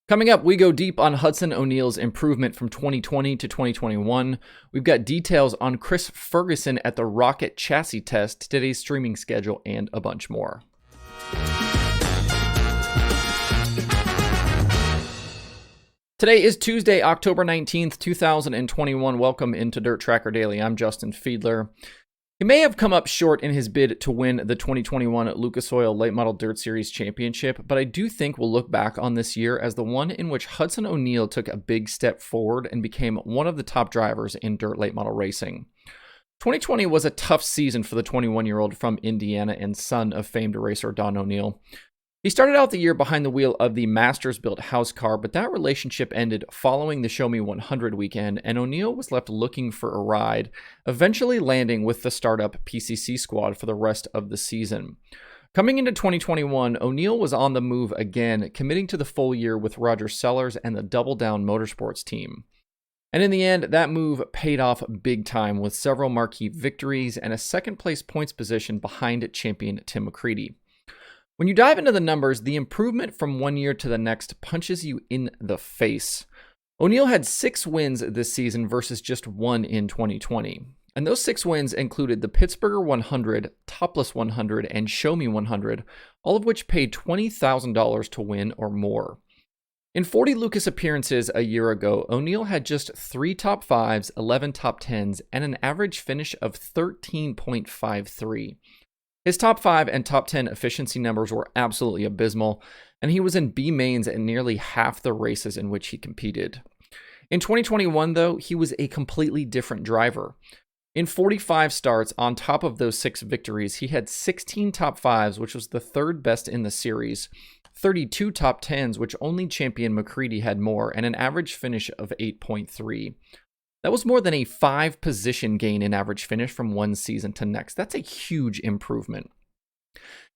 Coming up, we go deep on Hudson O'Neal's improvement from 2020 to 2021. We've got details on Chris Ferguson at the Rocket chassis test, today's streaming schedule, and a bunch more. Today is Tuesday, October 19th, 2021. Welcome into Dirt Tracker Daily. I'm Justin Fiedler. He may have come up short in his bid to win the 2021 Lucas Oil Late Model Dirt Series Championship, but I do think we'll look back on this year as the one in which Hudson O'Neal took a big step forward and became one of the top drivers in dirt late model racing. 2020 was a tough season for the 21-year-old from Indiana and son of famed racer Don O'Neal. He started out the year behind the wheel of the Masters-built house car, but that relationship ended following the Show Me 100 weekend, and O'Neal was left looking for a ride, eventually landing with the startup PCC squad for the rest of the season. Coming into 2021, O'Neal was on the move again, committing to the full year with Roger Sellers and the Double Down Motorsports team. And in the end, that move paid off big time with several marquee victories and a second-place points position behind champion Tim McCreadie. When you dive into the numbers, the improvement from one year to the next punches you in the face. O'Neal had 6 wins this season versus just 1 in 2020. And those 6 wins included the Pittsburgher 100, Topless 100, and Show Me 100, all of which paid $20,000 to win or more. In 40 Lucas appearances a year ago, O'Neal had just 3 top 5s, 11 top 10s, and an average finish of 13.53. His top 5 and top 10 efficiency numbers were absolutely abysmal, and he was in B mains in nearly half the races in which he competed. In 2021, though, he was a completely different driver. In 45 starts, on top of those 6 victories, he had 16 top 5s, which was the third best in the series, 32 top 10s, which only champion McCreadie had more, and an average finish of 8.3. That was more than a 5-position gain in average finish from one season to next. That's a huge improvement.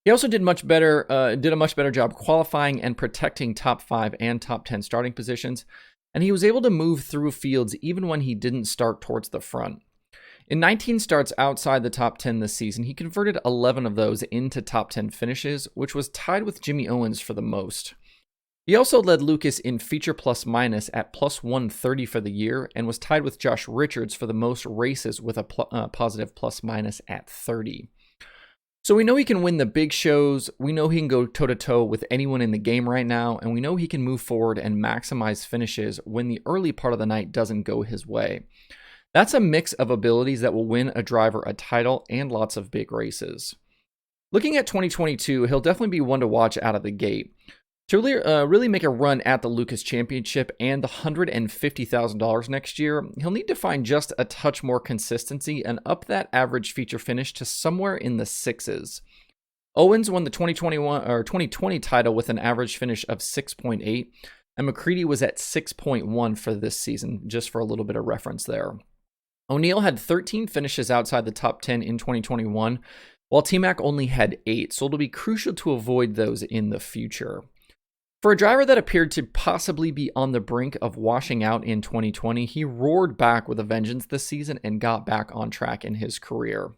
He also did a much better job qualifying and protecting top 5 and top 10 starting positions, and he was able to move through fields even when he didn't start towards the front. In 19 starts outside the top 10 this season, he converted 11 of those into top 10 finishes, which was tied with Jimmy Owens for the most. He also led Lucas in feature plus minus at plus 130 for the year and was tied with Josh Richards for the most races with a positive plus minus at 30. So we know he can win the big shows, we know he can go toe-to-toe with anyone in the game right now, and we know he can move forward and maximize finishes when the early part of the night doesn't go his way. That's a mix of abilities that will win a driver a title and lots of big races. Looking at 2022, he'll definitely be one to watch out of the gate. To really make a run at the Lucas Championship and the $150,000 next year, he'll need to find just a touch more consistency and up that average feature finish to somewhere in the 6s. Owens won the 2020 title with an average finish of 6.8, and McCreadie was at 6.1 for this season, just for a little bit of reference there. O'Neal had 13 finishes outside the top 10 in 2021, while T-Mac only had 8, so it'll be crucial to avoid those in the future. For a driver that appeared to possibly be on the brink of washing out in 2020, he roared back with a vengeance this season and got back on track in his career.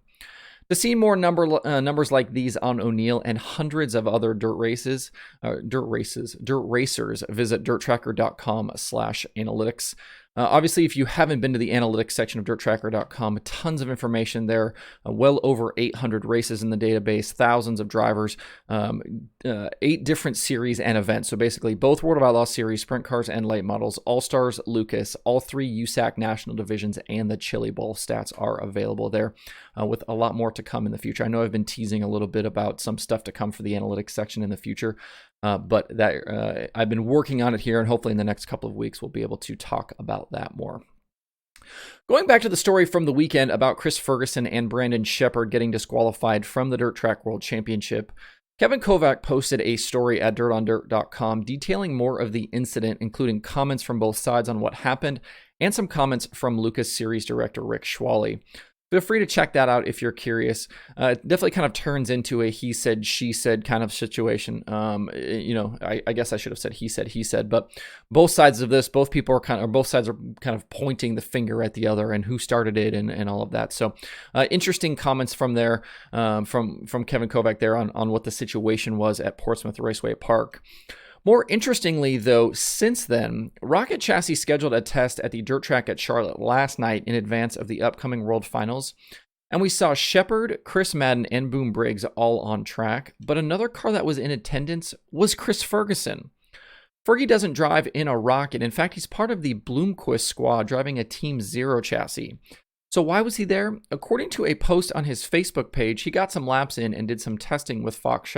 To see more numbers like these on O'Neal and hundreds of other dirt racers, visit dirttracker.com/analytics. Obviously, if you haven't been to the analytics section of dirttracker.com, tons of information there, well over 800 races in the database, thousands of drivers, 8 different series and events. So basically, both World of Outlaws series, sprint cars and late models, All-Stars, Lucas, all 3 USAC national divisions, and the Chili Bowl stats are available there, with a lot more to come in the future. I know I've been teasing a little bit about some stuff to come for the analytics section in the future. But I've been working on it here, and hopefully in the next couple of weeks we'll be able to talk about that more. Going back to the story from the weekend about Chris Ferguson and Brandon Sheppard getting disqualified from the Dirt Track World Championship, Kevin Kovac posted a story at dirtondirt.com detailing more of the incident, including comments from both sides on what happened and some comments from Lucas Series director Rick Schwally. Feel free to check that out if you're curious. It definitely kind of turns into a he said, she said kind of situation. I guess I should have said he said, but both sides of this, both sides are kind of pointing the finger at the other and who started it and all of that. So interesting comments from there, from Kevin Kovac there on what the situation was at Portsmouth Raceway Park. More interestingly, though, since then, Rocket Chassis scheduled a test at the dirt track at Charlotte last night in advance of the upcoming World Finals. And we saw Shepard, Chris Madden, and Boom Briggs all on track. But another car that was in attendance was Chris Ferguson. Fergie doesn't drive in a Rocket. In fact, he's part of the Bloomquist squad driving a Team Zero chassis. So why was he there? According to a post on his Facebook page, he got some laps in and did some testing with Fox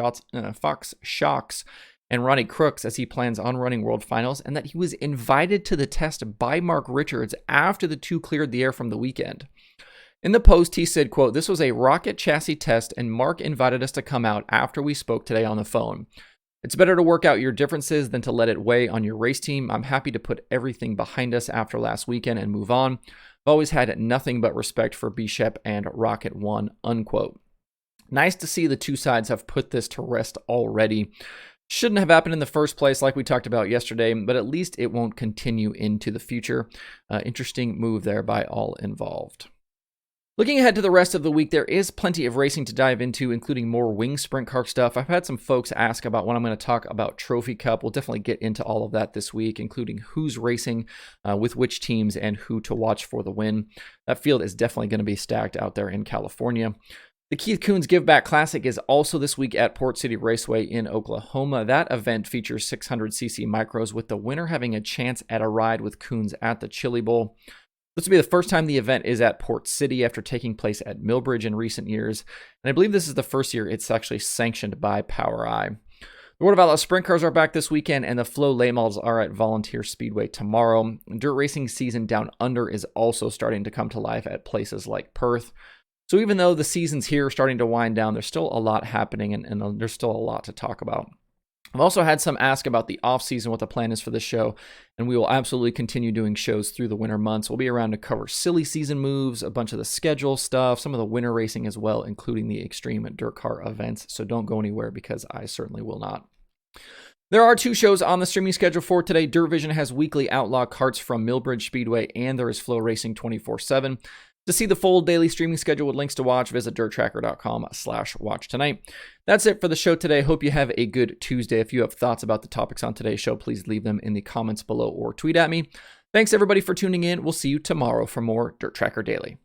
Shocks and Ronnie Crooks as he plans on running World Finals, and that he was invited to the test by Mark Richards after the two cleared the air from the weekend. In the post, he said, quote, "This was a Rocket chassis test, and Mark invited us to come out after we spoke today on the phone. It's better to work out your differences than to let it weigh on your race team. I'm happy to put everything behind us after last weekend and move on. I've always had nothing but respect for B-Shep and Rocket One," unquote. Nice to see the two sides have put this to rest already. Shouldn't have happened in the first place like we talked about yesterday, but at least it won't continue into the future. Interesting move there by all involved. Looking ahead to the rest of the week, there is plenty of racing to dive into, including more wing sprint car stuff. I've had some folks ask about when I'm going to talk about Trophy Cup. We'll definitely get into all of that this week, including who's racing with which teams and who to watch for the win. That field is definitely going to be stacked out there in California. The Keith Kunz Give Back Classic is also this week at Port City Raceway in Oklahoma. That event features 600cc micros, with the winner having a chance at a ride with Kunz at the Chili Bowl. This will be the first time the event is at Port City after taking place at Millbridge in recent years, and I believe this is the first year it's actually sanctioned by POWRi. The World of Outlaws sprint cars are back this weekend, and the Flow late models are at Volunteer Speedway tomorrow. Dirt racing season down under is also starting to come to life at places like Perth. So even though the season's here starting to wind down, there's still a lot happening, and there's still a lot to talk about. I've also had some ask about the off-season, what the plan is for this show, and we will absolutely continue doing shows through the winter months. We'll be around to cover silly season moves, a bunch of the schedule stuff, some of the winter racing as well, including the extreme dirt car events. So don't go anywhere, because I certainly will not. There are two shows on the streaming schedule for today. Dirt Vision has weekly Outlaw carts from Millbridge Speedway, and there is Flow Racing 24/7. To see the full daily streaming schedule with links to watch, visit dirttracker.com/watch tonight. That's it for the show today. Hope you have a good Tuesday. If you have thoughts about the topics on today's show, please leave them in the comments below or tweet at me. Thanks everybody for tuning in. We'll see you tomorrow for more Dirt Tracker Daily.